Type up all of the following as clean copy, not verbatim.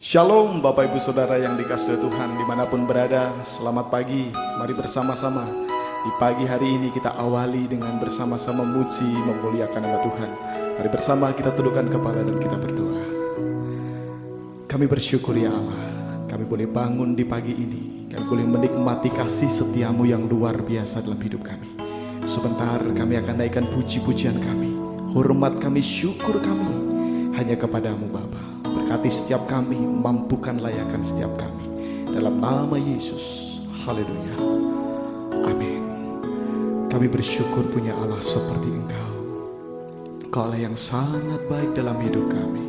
Shalom Bapak Ibu Saudara yang dikasihi Tuhan dimanapun berada. Selamat pagi, mari bersama-sama di pagi hari ini kita awali dengan bersama-sama memuji memuliakan nama Tuhan. Mari bersama kita tundukkan kepala dan kita berdoa. Kami bersyukur ya Allah, kami boleh bangun di pagi ini. Kami boleh menikmati kasih setiamu yang luar biasa dalam hidup kami. Sebentar kami akan naikkan puji-pujian kami, hormat kami, syukur kami hanya kepadamu Bapa. Berkati setiap kami, mampukan layakan setiap kami. Dalam nama Yesus, haleluya, amin. Kami bersyukur punya Allah seperti Engkau. Engkau Allah yang sangat baik dalam hidup kami.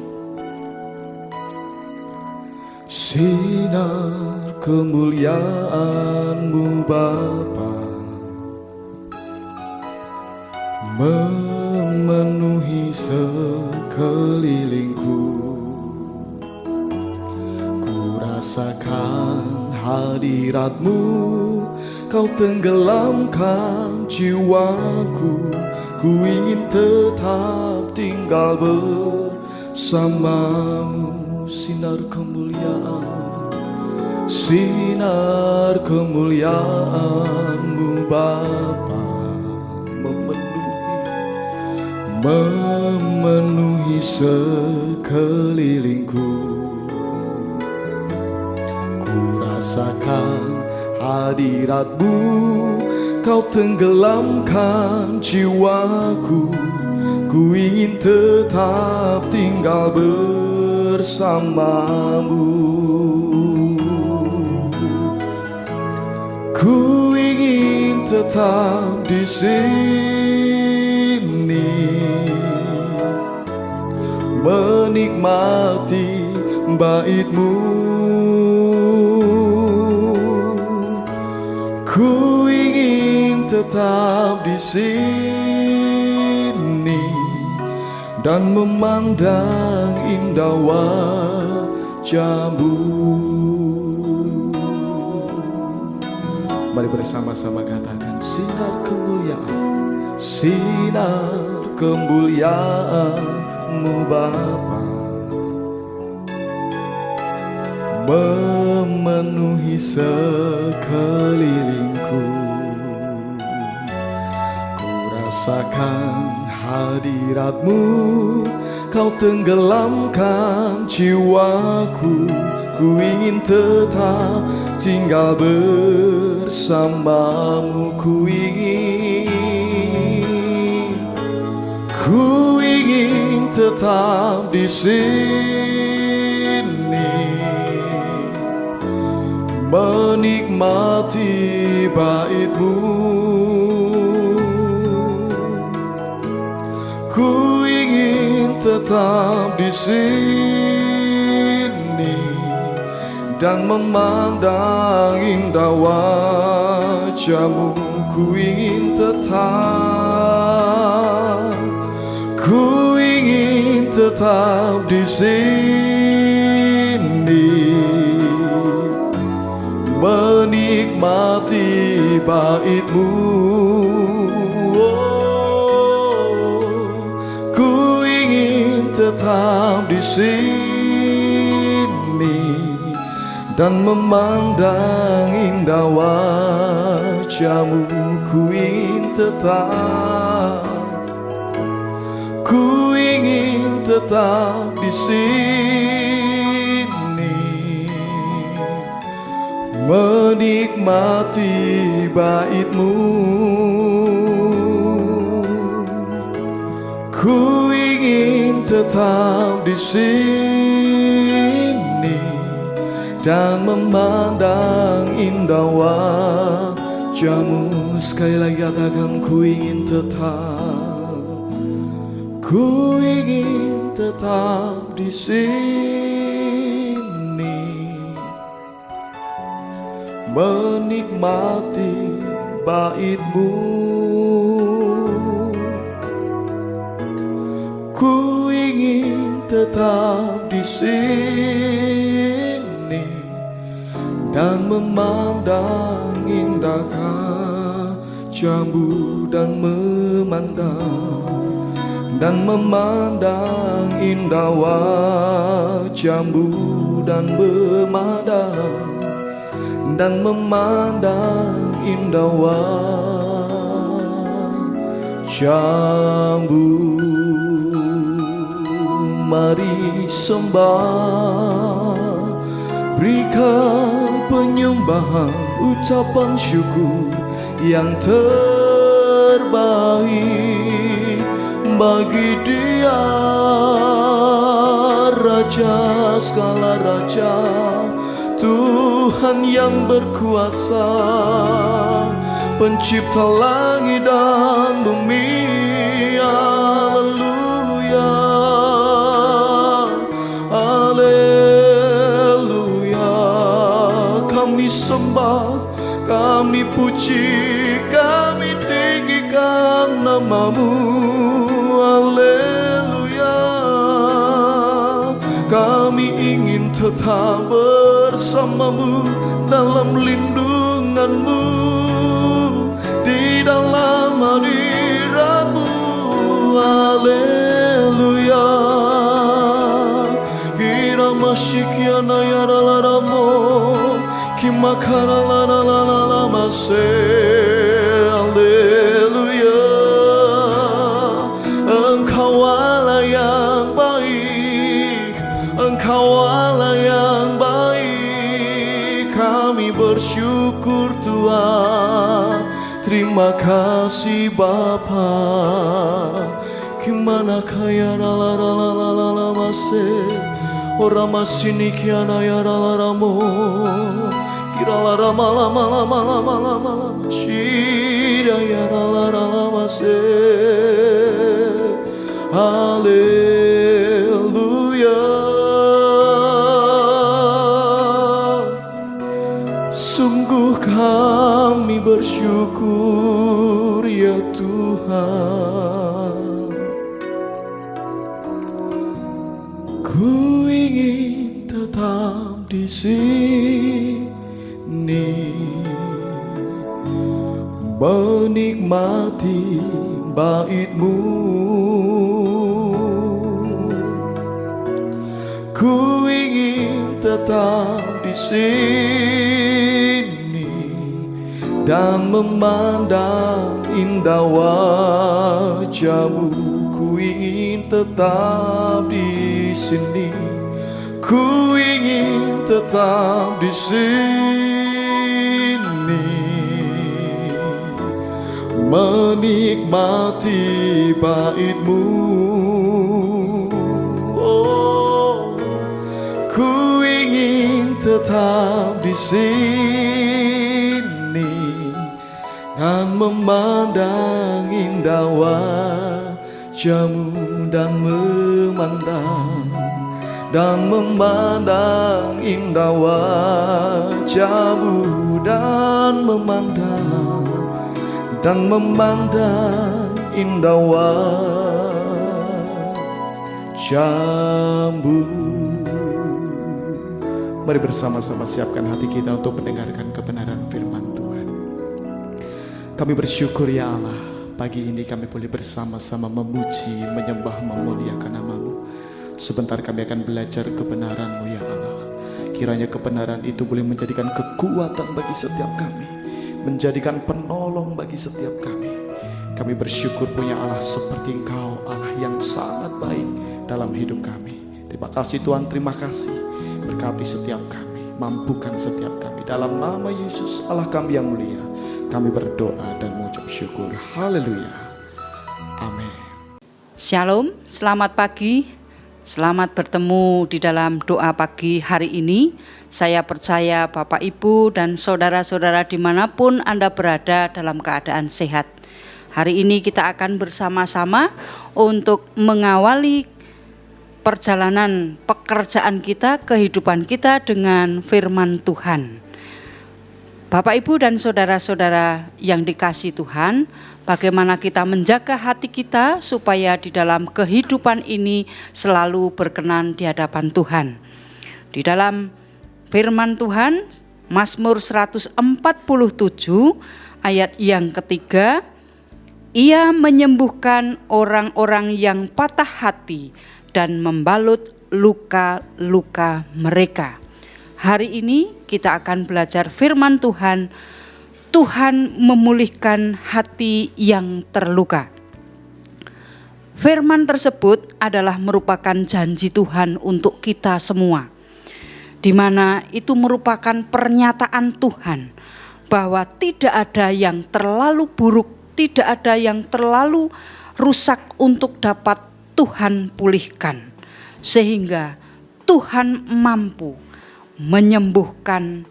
Sinar kemuliaan-Mu Bapa memenuhi sekelilingku. Rasakan hadirat-Mu, Kau tenggelamkan jiwaku. Ku ingin tetap tinggal bersama-Mu. Sinar kemuliaan-Mu Bapa memenuhi sekelilingku. Rasakan hadirat-Mu, Kau tenggelamkan jiwaku. Ku ingin tetap tinggal bersama-Mu. Ku ingin tetap di sini menikmati bait-Mu. Ku ingin tetap di sini dan memandang indah wajah-Mu. Mari bersama-sama katakan sinar kemuliaan-Mu Bapa memenuhi sekelilingku. Ku rasakan hadirat-Mu, Kau tenggelamkan jiwaku. Ku ingin tetap tinggal bersama-Mu. Ku ingin tetap di sini menikmati bait-Mu. Ku ingin tetap di sini dan memandang indah wajah-Mu. Ku ingin tetap di sini menikmati bait-Mu. Ku ingin tetap di sini dan memandang indah wajah-Mu. Ku ingin tetap di sini menikmati bait-Mu. Ku ingin tetap di sini dan memandang indah wajah-Mu. Sekali lagi katakan ku ingin tetap di sini menikmati bait-Mu. Ku ingin tetap di sini dan memandang indah wajah-Mu dan memandang indah wajah-Mu. dan memandang indah wajah-Mu. Mari sembah, berikan penyembahan, ucapan syukur yang terbaik bagi Dia, Raja segala raja, Tuhan yang berkuasa, pencipta langit dan bumi. Haleluya, haleluya. Kami sembah, kami puji, kami tinggikan nama-Mu. Haleluya. Kami ingin tetap bersama-Mu dalam lindungan-Mu, di dalam hadirat-Mu. Haleluya. Kira masyikiana ya ralaramo, kimakara la mase. Haleluya. Engkau Allah yang baik, Engkau Allah yang baik. Kami bersyukur Tuhan, terima kasih Bapa. Kimana kaya la mase, ora masini kiana ya ramo, kira la lama shira ya la mase. Haleluya. Sungguh kami bersyukur ya Tuhan. Ku ingin tetap di sini menikmati bait-Mu. Ku ingin tetap di sini dan memandang indah wajah-Mu. Ku ingin tetap di sini, ku ingin tetap di sini menikmati bait-Mu. Ku ingin tetap di sini dan memandang indah wajah-Mu, dan memandang indah wajah-Mu, dan memandang indah wajah-Mu. Mari bersama-sama siapkan hati kita untuk mendengarkan kebenaran firman Tuhan. Kami bersyukur ya Allah, pagi ini kami boleh bersama-sama memuji, menyembah, memuliakan nama-Mu. Sebentar kami akan belajar kebenaran-Mu ya Allah. Kiranya kebenaran itu boleh menjadikan kekuatan bagi setiap kami, menjadikan penolong bagi setiap kami. Kami bersyukur punya Allah seperti Engkau, Allah yang sangat baik dalam hidup kami. Terima kasih Tuhan, terima kasih. Berkati setiap kami, mampukan setiap kami. Dalam nama Yesus Allah kami yang mulia, kami berdoa dan mengucap syukur. Haleluya. Amin. Shalom, selamat pagi. Selamat bertemu di dalam doa pagi hari ini. Saya percaya Bapak Ibu dan saudara-saudara dimanapun Anda berada dalam keadaan sehat. Hari ini kita akan bersama-sama untuk mengawali perjalanan pekerjaan kita, kehidupan kita dengan firman Tuhan. Bapak Ibu dan saudara-saudara yang dikasihi Tuhan, bagaimana kita menjaga hati kita supaya di dalam kehidupan ini selalu berkenan di hadapan Tuhan. Di dalam firman Tuhan, Mazmur 147 ayat yang ketiga, Ia menyembuhkan orang-orang yang patah hati dan membalut luka-luka mereka. Hari ini kita akan belajar firman Tuhan. Tuhan memulihkan hati yang terluka. Firman tersebut adalah merupakan janji Tuhan untuk kita semua, di mana itu merupakan pernyataan Tuhan bahwa tidak ada yang terlalu buruk, tidak ada yang terlalu rusak untuk dapat Tuhan pulihkan, sehingga Tuhan mampu menyembuhkan,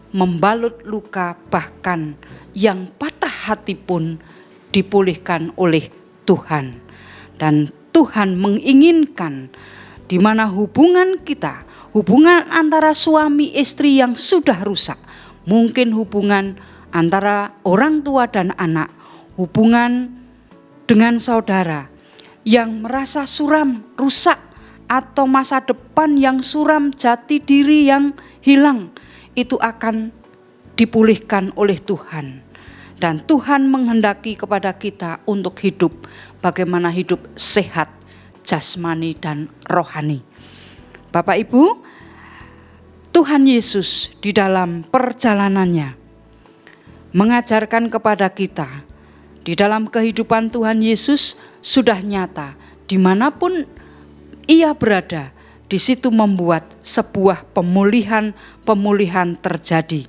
membalut luka, bahkan yang patah hati pun dipulihkan oleh Tuhan. Dan Tuhan menginginkan di mana hubungan kita, hubungan antara suami istri yang sudah rusak, mungkin hubungan antara orang tua dan anak, hubungan dengan saudara yang merasa suram, rusak, atau masa depan yang suram, jati diri yang hilang, itu akan dipulihkan oleh Tuhan. Dan Tuhan menghendaki kepada kita untuk hidup, bagaimana hidup sehat, jasmani dan rohani. Bapak Ibu, Tuhan Yesus di dalam perjalanannya mengajarkan kepada kita, di dalam kehidupan Tuhan Yesus sudah nyata, dimanapun Ia berada, di situ membuat sebuah pemulihan terjadi.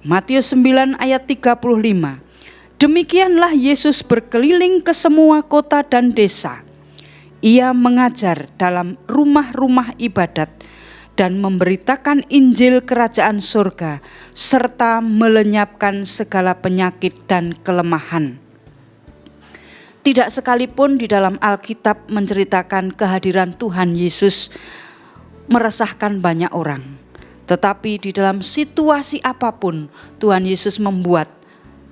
Matius 9 ayat 35. Demikianlah Yesus berkeliling ke semua kota dan desa. Ia mengajar dalam rumah-rumah ibadat dan memberitakan Injil kerajaan surga serta melenyapkan segala penyakit dan kelemahan. Tidak sekalipun di dalam Alkitab menceritakan kehadiran Tuhan Yesus meresahkan banyak orang. Tetapi di dalam situasi apapun Tuhan Yesus membuat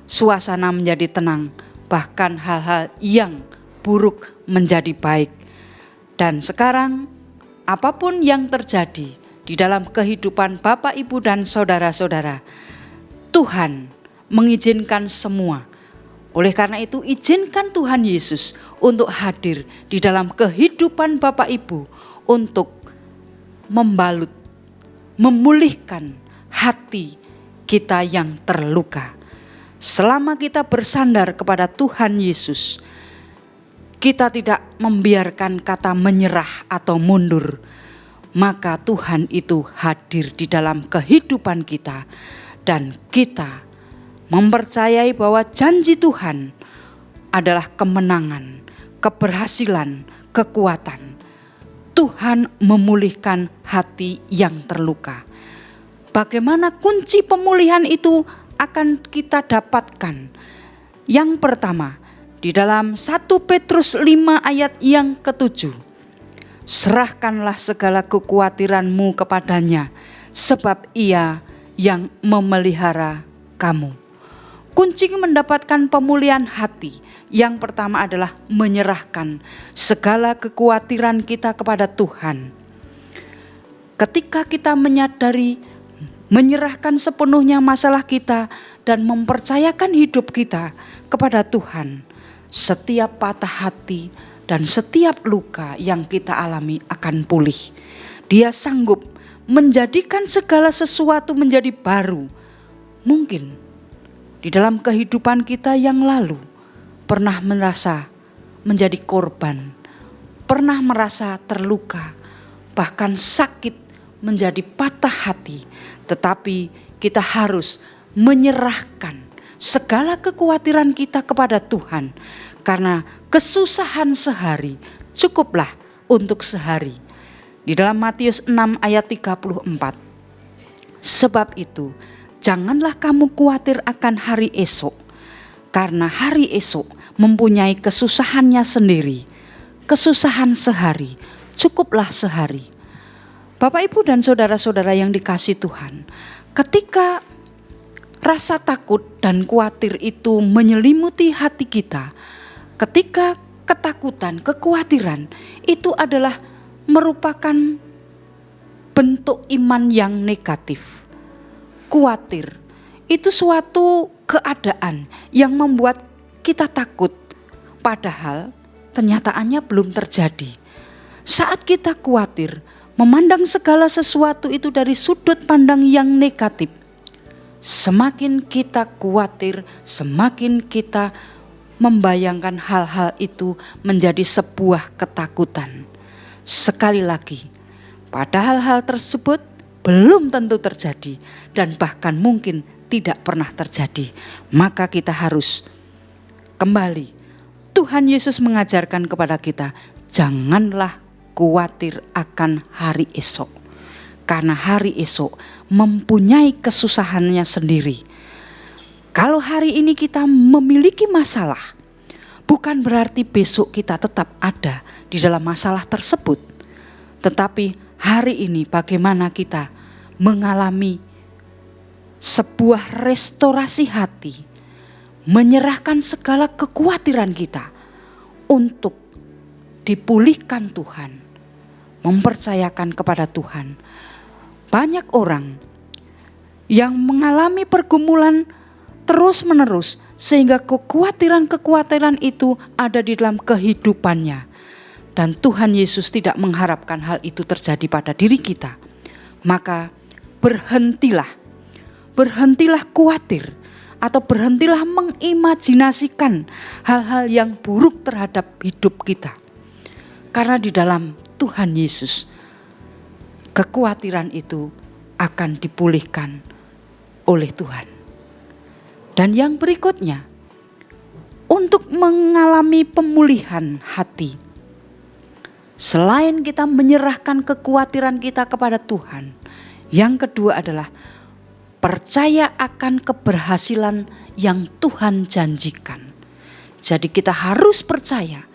suasana menjadi tenang. Bahkan hal-hal yang buruk menjadi baik. Dan sekarang apapun yang terjadi di dalam kehidupan Bapak, Ibu dan saudara-saudara, Tuhan mengizinkan semua. Oleh karena itu izinkan Tuhan Yesus untuk hadir di dalam kehidupan Bapak Ibu untuk membalut, memulihkan hati kita yang terluka. Selama kita bersandar kepada Tuhan Yesus, kita tidak membiarkan kata menyerah atau mundur, maka Tuhan itu hadir di dalam kehidupan kita dan kita mempercayai bahwa janji Tuhan adalah kemenangan, keberhasilan, kekuatan. Tuhan memulihkan hati yang terluka. Bagaimana kunci pemulihan itu akan kita dapatkan? Yang pertama, di dalam 1 Petrus 5 ayat yang ke-7. Serahkanlah segala kekhawatiranmu kepadanya, sebab Ia yang memelihara kamu. Kunci mendapatkan pemulihan hati yang pertama adalah menyerahkan segala kekhawatiran kita kepada Tuhan. Ketika kita menyadari, menyerahkan sepenuhnya masalah kita dan mempercayakan hidup kita kepada Tuhan, setiap patah hati dan setiap luka yang kita alami akan pulih. Dia sanggup menjadikan segala sesuatu menjadi baru. Mungkin di dalam kehidupan kita yang lalu pernah merasa menjadi korban, pernah merasa terluka, bahkan sakit, menjadi patah hati. Tetapi kita harus menyerahkan segala kekhawatiran kita kepada Tuhan. Karena kesusahan sehari cukuplah untuk sehari. Di dalam Matius 6 ayat 34. Sebab itu janganlah kamu khawatir akan hari esok, karena hari esok mempunyai kesusahannya sendiri. Kesusahan sehari, cukuplah sehari. Bapak, Ibu dan saudara-saudara yang dikasihi Tuhan, ketika rasa takut dan khawatir itu menyelimuti hati kita, ketika ketakutan, kekhawatiran itu adalah merupakan bentuk iman yang negatif. Khawatir itu suatu keadaan yang membuat kita takut, padahal kenyataannya belum terjadi. Saat kita khawatir, memandang segala sesuatu itu dari sudut pandang yang negatif, semakin kita khawatir, semakin kita membayangkan hal-hal itu menjadi sebuah ketakutan. Sekali lagi, padahal hal tersebut belum tentu terjadi dan bahkan mungkin tidak pernah terjadi. Maka kita harus kembali. Tuhan Yesus mengajarkan kepada kita, janganlah khawatir akan hari esok. Karena hari esok mempunyai kesusahannya sendiri. Kalau hari ini kita memiliki masalah, bukan berarti besok kita tetap ada di dalam masalah tersebut. Tetapi hari ini bagaimana kita mengalami sebuah restorasi hati, menyerahkan segala kekhawatiran kita untuk dipulihkan Tuhan, mempercayakan kepada Tuhan. Banyak orang yang mengalami pergumulan terus-menerus sehingga kekhawatiran-kekhawatiran itu ada di dalam kehidupannya. Dan Tuhan Yesus tidak mengharapkan hal itu terjadi pada diri kita. Maka berhentilah khawatir atau berhentilah mengimajinasikan hal-hal yang buruk terhadap hidup kita. Karena di dalam Tuhan Yesus, kekhawatiran itu akan dipulihkan oleh Tuhan. Dan yang berikutnya, untuk mengalami pemulihan hati, selain kita menyerahkan kekhawatiran kita kepada Tuhan, yang kedua adalah percaya akan keberhasilan yang Tuhan janjikan. Jadi kita harus percaya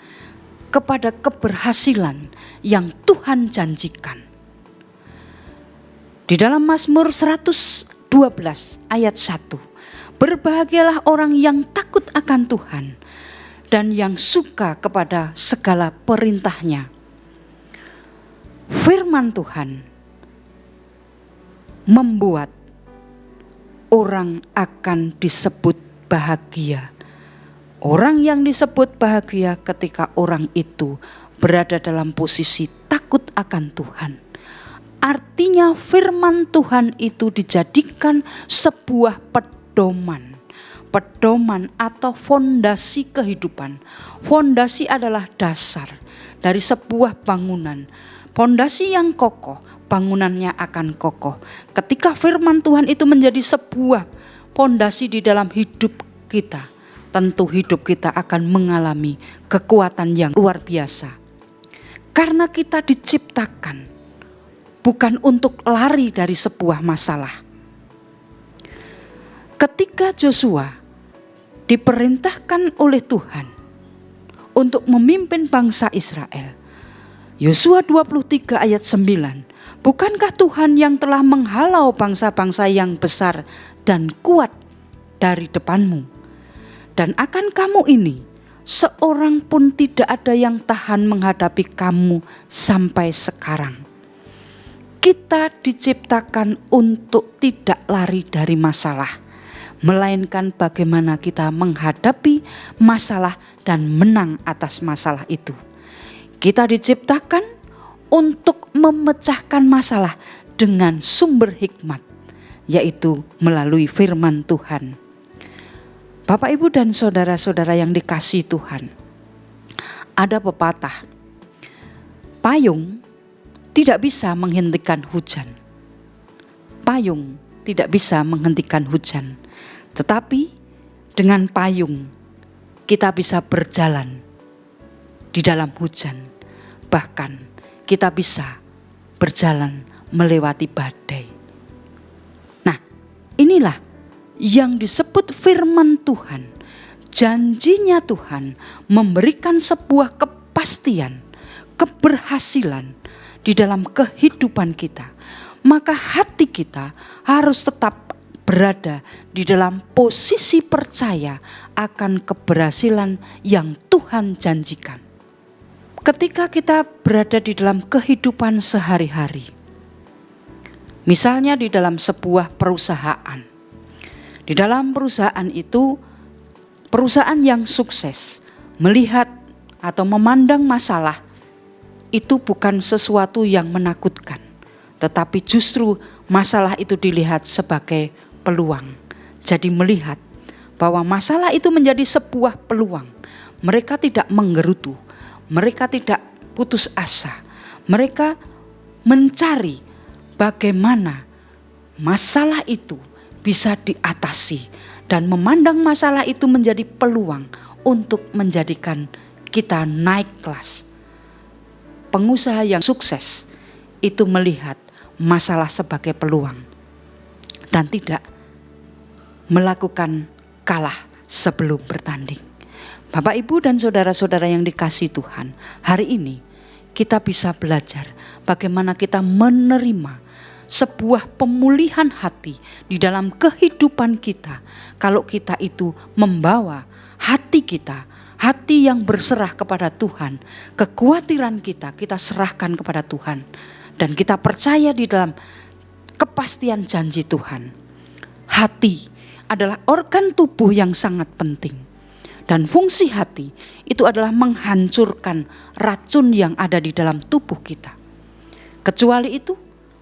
kepada keberhasilan yang Tuhan janjikan. Di dalam Mazmur 112 ayat 1, berbahagialah orang yang takut akan Tuhan dan yang suka kepada segala perintahnya. Firman Tuhan membuat orang akan disebut bahagia. Orang yang disebut bahagia ketika orang itu berada dalam posisi takut akan Tuhan. Artinya firman Tuhan itu dijadikan sebuah pedoman atau fondasi kehidupan. Fondasi adalah dasar dari sebuah bangunan. Fondasi yang kokoh, bangunannya akan kokoh. Ketika firman Tuhan itu menjadi sebuah fondasi di dalam hidup kita, tentu hidup kita akan mengalami kekuatan yang luar biasa. Karena kita diciptakan bukan untuk lari dari sebuah masalah. Ketika Yosua diperintahkan oleh Tuhan untuk memimpin bangsa Israel, Yosua 23 ayat 9, bukankah Tuhan yang telah menghalau bangsa-bangsa yang besar dan kuat dari depanmu? Dan akan kamu ini, seorang pun tidak ada yang tahan menghadapi kamu sampai sekarang. Kita diciptakan untuk tidak lari dari masalah, melainkan bagaimana kita menghadapi masalah dan menang atas masalah itu. Kita diciptakan untuk memecahkan masalah dengan sumber hikmat, yaitu melalui firman Tuhan. Bapak, Ibu, dan saudara-saudara yang dikasihi Tuhan, ada pepatah, payung tidak bisa menghentikan hujan. Payung tidak bisa menghentikan hujan. Tetapi dengan payung kita bisa berjalan di dalam hujan. Bahkan kita bisa berjalan melewati badai. Nah, inilah yang disebut firman Tuhan. Janjinya Tuhan memberikan sebuah kepastian, keberhasilan di dalam kehidupan kita. Maka hati kita harus tetap berada di dalam posisi percaya akan keberhasilan yang Tuhan janjikan. Ketika kita berada di dalam kehidupan sehari-hari, misalnya di dalam sebuah perusahaan. Di dalam perusahaan itu, perusahaan yang sukses melihat atau memandang masalah itu bukan sesuatu yang menakutkan, tetapi justru masalah itu dilihat sebagai peluang. Jadi melihat bahwa masalah itu menjadi sebuah peluang. Mereka tidak menggerutu, mereka tidak putus asa. Mereka mencari bagaimana masalah itu bisa diatasi dan memandang masalah itu menjadi peluang untuk menjadikan kita naik kelas. Pengusaha yang sukses itu melihat masalah sebagai peluang dan tidak melakukan kalah sebelum bertanding. Bapak, Ibu, dan saudara-saudara yang dikasihi Tuhan, hari ini kita bisa belajar bagaimana kita menerima sebuah pemulihan hati di dalam kehidupan kita. Kalau kita itu membawa hati kita, hati yang berserah kepada Tuhan, kekhawatiran kita serahkan kepada Tuhan. Dan kita percaya di dalam kepastian janji Tuhan. Hati adalah organ tubuh yang sangat penting. Dan fungsi hati itu adalah menghancurkan racun yang ada di dalam tubuh kita. Kecuali itu,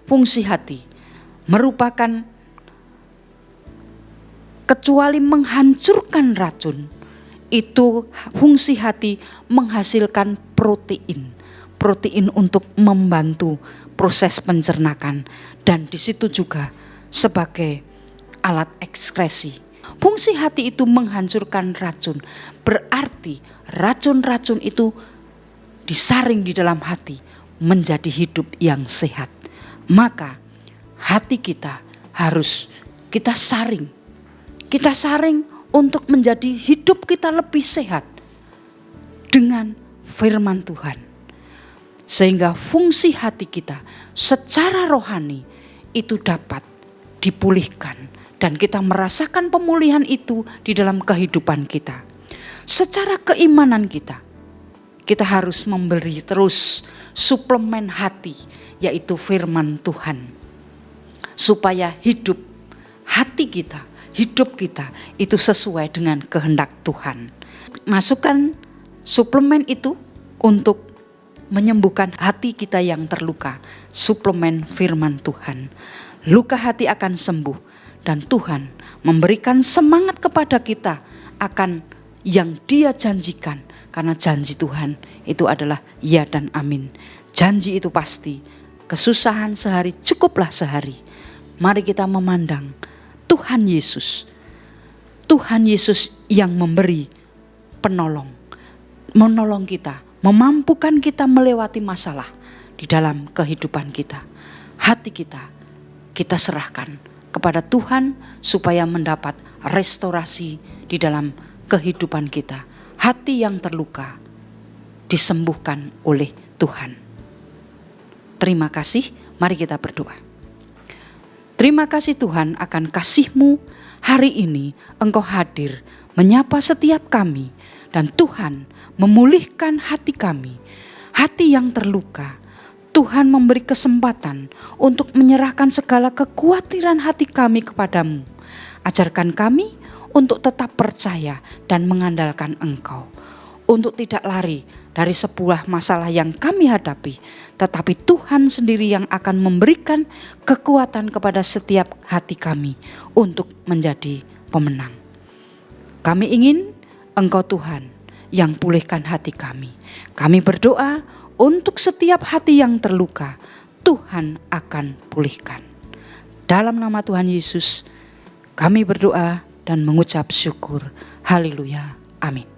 fungsi hati merupakan kecuali menghancurkan racun, itu fungsi hati menghasilkan protein. Protein untuk membantu proses pencernakan dan di situ juga sebagai alat ekskresi. Fungsi hati itu menghancurkan racun, berarti racun-racun itu disaring di dalam hati menjadi hidup yang sehat. Maka hati kita harus kita saring. Kita saring untuk menjadi hidup kita lebih sehat dengan firman Tuhan. Sehingga fungsi hati kita secara rohani itu dapat dipulihkan. Dan kita merasakan pemulihan itu di dalam kehidupan kita. Secara keimanan kita harus memberi terus suplemen hati, yaitu firman Tuhan. Supaya hidup hati kita, hidup kita itu sesuai dengan kehendak Tuhan. Masukkan suplemen itu untuk menyembuhkan hati kita yang terluka. Suplemen firman Tuhan. Luka hati akan sembuh. Dan Tuhan memberikan semangat kepada kita akan yang Dia janjikan. Karena janji Tuhan itu adalah ya dan amin. Janji itu pasti. Kesusahan sehari cukuplah sehari. Mari kita memandang Tuhan Yesus. Tuhan Yesus yang memberi penolong. Menolong kita. Memampukan kita melewati masalah di dalam kehidupan kita. Hati kita serahkan kepada Tuhan supaya mendapat restorasi di dalam kehidupan kita. Hati yang terluka disembuhkan oleh Tuhan. Terima kasih, mari kita berdoa. Terima kasih Tuhan akan kasih-Mu. Hari ini Engkau hadir menyapa setiap kami dan Tuhan memulihkan hati kami. Hati yang terluka. Tuhan memberi kesempatan untuk menyerahkan segala kekhawatiran hati kami kepadamu. Ajarkan kami untuk tetap percaya dan mengandalkan Engkau. Untuk tidak lari dari sebuah masalah yang kami hadapi. Tetapi Tuhan sendiri yang akan memberikan kekuatan kepada setiap hati kami untuk menjadi pemenang. Kami ingin Engkau Tuhan yang pulihkan hati kami. Kami berdoa untuk setiap hati yang terluka, Tuhan akan pulihkan. Dalam nama Tuhan Yesus, kami berdoa dan mengucap syukur. Haleluya. Amin.